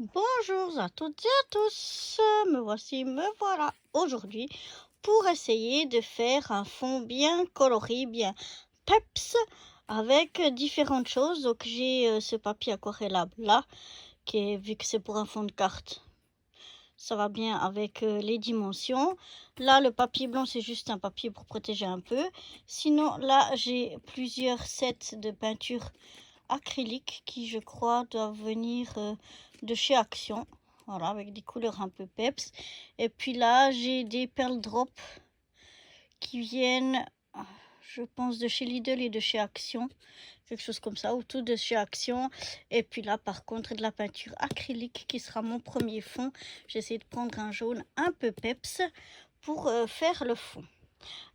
Bonjour à toutes et à tous, me voilà aujourd'hui pour essayer de faire un fond bien coloré, bien peps avec différentes choses. Donc j'ai ce papier aquarellable là, vu que c'est pour un fond de carte, ça va bien avec les dimensions. Là, le papier blanc, c'est juste un papier pour protéger un peu. Sinon, là, j'ai plusieurs sets de peinture acrylique qui, je crois, doivent venir de chez Action. Voilà, avec des couleurs un peu peps. Et puis là, j'ai des perles drop qui viennent, je pense, de chez Lidl et de chez Action. Quelque chose comme ça, ou tout de chez Action. Et puis là, par contre, de la peinture acrylique qui sera mon premier fond. J'essaie de prendre un jaune un peu peps pour faire le fond.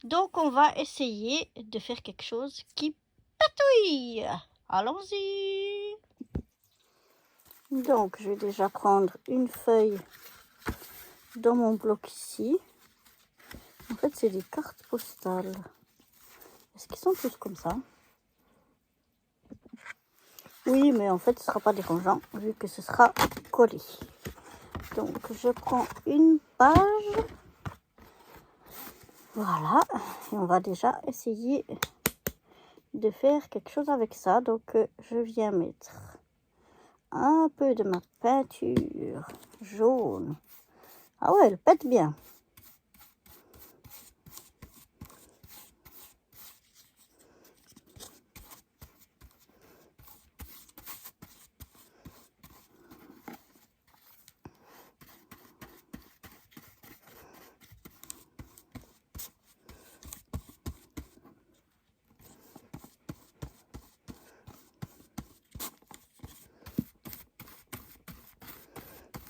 Donc, on va essayer de faire quelque chose qui patouille. Allons-y. Donc, je vais déjà prendre une feuille dans mon bloc ici. En fait, c'est des cartes postales. Est-ce qu'ils sont tous comme ça? Oui, mais en fait, ce ne sera pas dérangeant vu que ce sera collé. Donc, je prends une page. Voilà. Et on va déjà essayer de faire quelque chose avec ça. Donc, je viens mettre un peu de ma peinture jaune. Ah ouais, elle pète bien.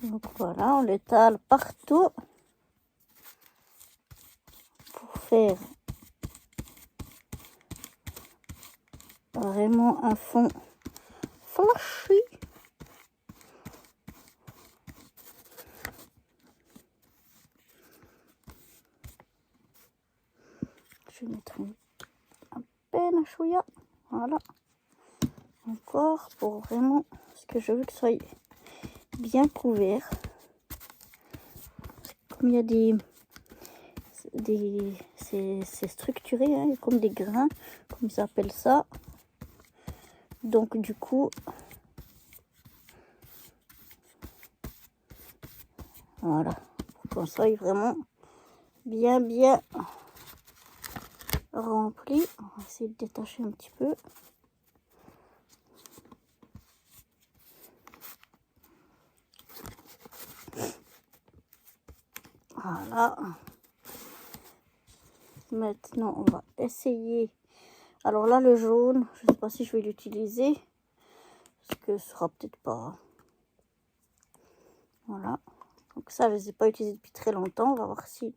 Donc voilà, on l'étale partout pour faire vraiment un fond flashy. Je vais mettre à peine un chouïa. Voilà. Encore pour vraiment, parce que je veux que ce soit bien couvert. Comme il y a c'est structuré, hein, comme des grains, comme ils appellent ça. Donc du coup, voilà, pour qu'on soit vraiment bien rempli. On va essayer de détacher un petit peu. Voilà. Maintenant, on va essayer. Alors là, le jaune, je ne sais pas si je vais l'utiliser. Parce que ce sera peut-être pas. Voilà. Donc ça, je ne les ai pas utilisés depuis très longtemps. On va voir si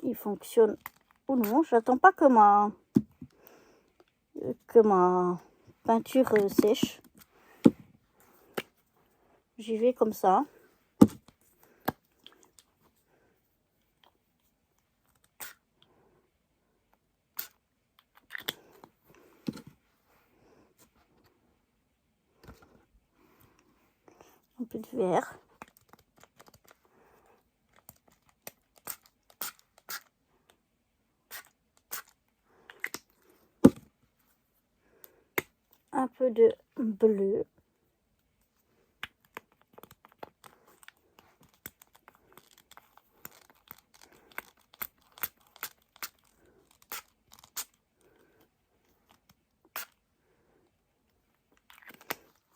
il fonctionne ou non. J'attends pas que ma peinture sèche. J'y vais comme ça. Un peu de vert. Un peu de bleu.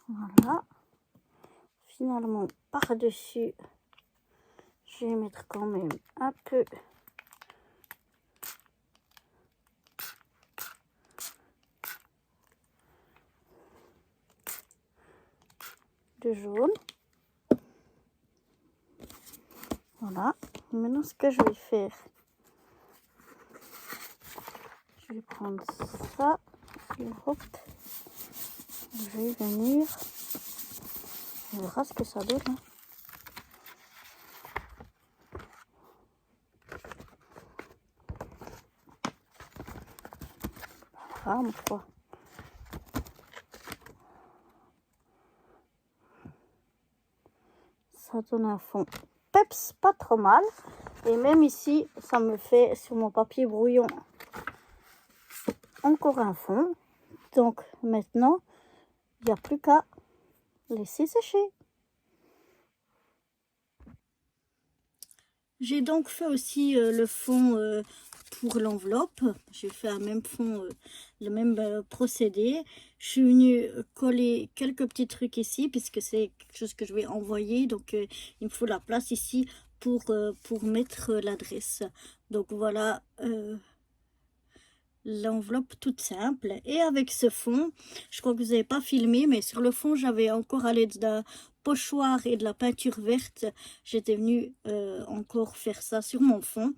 Voilà. Finalement, par-dessus, je vais mettre quand même un peu de jaune. Voilà. Maintenant, ce que je vais faire, je vais prendre ça et hop, je vais venir. On verra ce que ça donne. Hein. Ah, ma foi. ça donne un fond peps, pas trop mal. Et même ici, ça me fait sur mon papier brouillon encore un fond. Donc maintenant, il n'y a plus qu'à laisser sécher. J'ai donc fait aussi le fond pour l'enveloppe. J'ai fait un même fond, le même procédé. Je suis venue coller quelques petits trucs ici puisque c'est quelque chose que je vais envoyer. Donc il me faut la place ici pour mettre l'adresse. Donc voilà l'enveloppe toute simple. Et avec ce fond, je crois que vous n'avez pas filmé, mais sur le fond, j'avais encore à l'aide d'un pochoir et de la peinture verte. J'étais venue encore faire ça sur mon fond.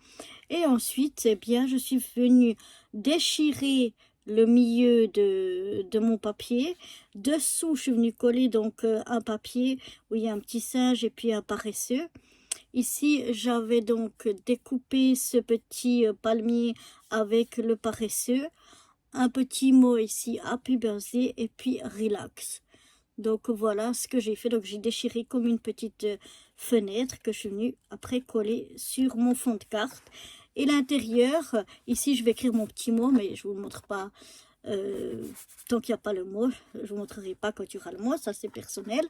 Et ensuite, eh bien, je suis venue déchirer le milieu de mon papier. Dessous, je suis venue coller donc un papier où il y a un petit singe et puis un paresseux. Ici, j'avais donc découpé ce petit palmier avec le paresseux. Un petit mot ici, Happy Birthday et puis Relax. Donc voilà ce que j'ai fait. Donc j'ai déchiré comme une petite fenêtre que je suis venue après coller sur mon fond de carte. Et l'intérieur, ici je vais écrire mon petit mot, mais je ne vous le montre pas tant qu'il n'y a pas le mot. Je ne vous montrerai pas quand il y aura le mot, ça c'est personnel.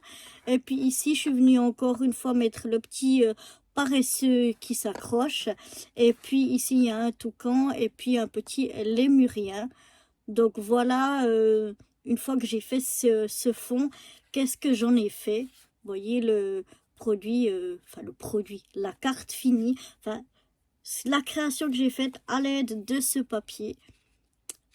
Et puis ici je suis venue encore une fois mettre le petit paresseux qui s'accroche. Et puis ici il y a un toucan et puis un petit lémurien. Donc voilà, une fois que j'ai fait ce fond, qu'est-ce que j'en ai fait? Vous voyez le produit, la carte finie, enfin la création que j'ai faite à l'aide de ce papier.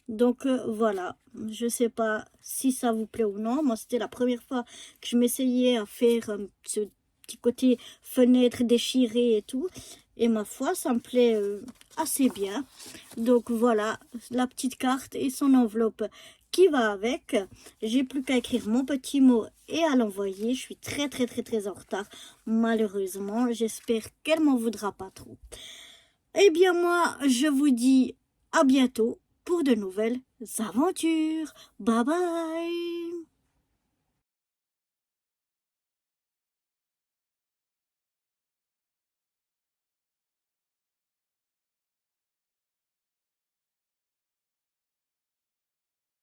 Donc voilà, je sais pas si ça vous plaît ou non. Moi, c'était la première fois que je m'essayais à faire ce petit côté fenêtre déchirée et tout. Et ma foi, ça me plaît assez bien. Donc voilà, la petite carte et son enveloppe qui va avec. J'ai plus qu'à écrire mon petit mot et à l'envoyer. Je suis très en retard, malheureusement. J'espère qu'elle m'en voudra pas trop. Eh bien moi, je vous dis à bientôt pour de nouvelles aventures. Bye bye!